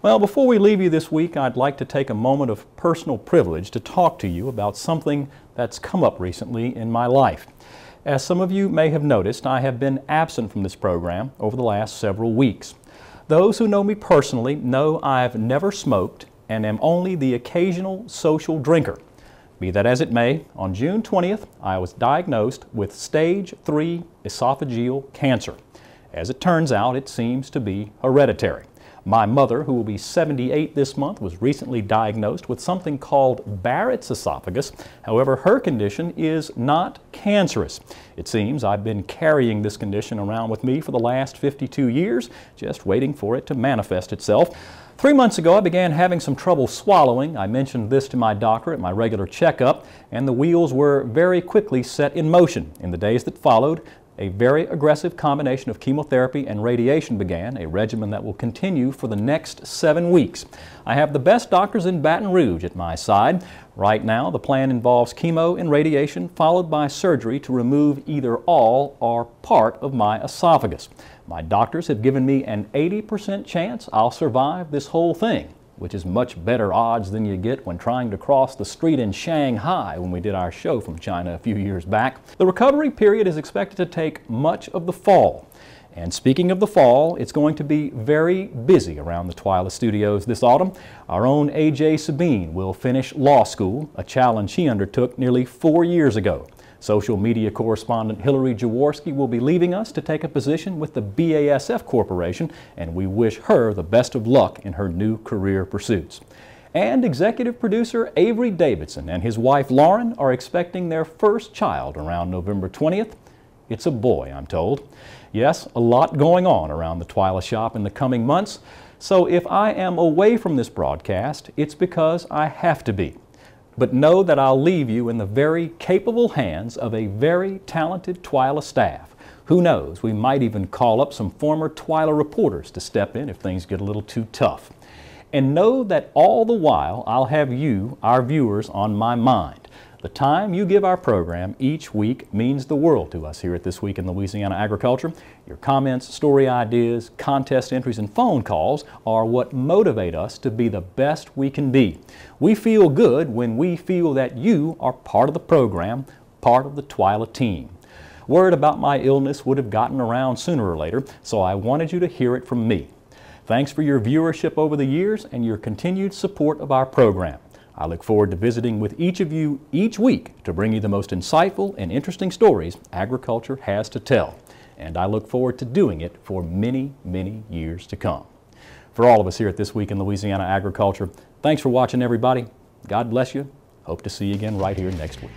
Well, before we leave you this week, I'd like to take a moment of personal privilege to talk to you about something that's come up recently in my life. As some of you may have noticed, I have been absent from this program over the last several weeks. Those who know me personally know I've never smoked and am only the occasional social drinker. Be that as it may, on June 20th, I was diagnosed with stage 3 esophageal cancer. As it turns out, it seems to be hereditary. My mother, who will be 78 this month, was recently diagnosed with something called Barrett's esophagus. However, her condition is not cancerous. It seems I've been carrying this condition around with me for the last 52 years, just waiting for it to manifest itself. 3 months ago, I began having some trouble swallowing. I mentioned this to my doctor at my regular checkup, and the wheels were very quickly set in motion. In the days that followed, a very aggressive combination of chemotherapy and radiation began, a regimen that will continue for the next 7 weeks. I have the best doctors in Baton Rouge at my side. Right now, the plan involves chemo and radiation, followed by surgery to remove either all or part of my esophagus. My doctors have given me an 80% chance I'll survive this whole thing, which is much better odds than you get when trying to cross the street in Shanghai when we did our show from China a few years back. The recovery period is expected to take much of the fall. And speaking of the fall, it's going to be very busy around the Twyla Studios this autumn. Our own A.J. Sabine will finish law school, a challenge he undertook nearly 4 years ago. Social media correspondent Hillary Jaworski will be leaving us to take a position with the BASF Corporation, and we wish her the best of luck in her new career pursuits. And executive producer Avery Davidson and his wife Lauren are expecting their first child around November 20th. It's a boy, I'm told. Yes, a lot going on around the Twyla shop in the coming months, so if I am away from this broadcast, it's because I have to be. But know that I'll leave you in the very capable hands of a very talented Twyla staff. Who knows, we might even call up some former Twyla reporters to step in if things get a little too tough. And know that all the while I'll have you, our viewers, on my mind. The time you give our program each week means the world to us here at This Week in Louisiana Agriculture. Your comments, story ideas, contest entries, and phone calls are what motivate us to be the best we can be. We feel good when we feel that you are part of the program, part of the Twyla team. Word about my illness would have gotten around sooner or later, so I wanted you to hear it from me. Thanks for your viewership over the years and your continued support of our program. I look forward to visiting with each of you each week to bring you the most insightful and interesting stories agriculture has to tell. And I look forward to doing it for many, many years to come. For all of us here at This Week in Louisiana Agriculture, thanks for watching, everybody. God bless you. Hope to see you again right here next week.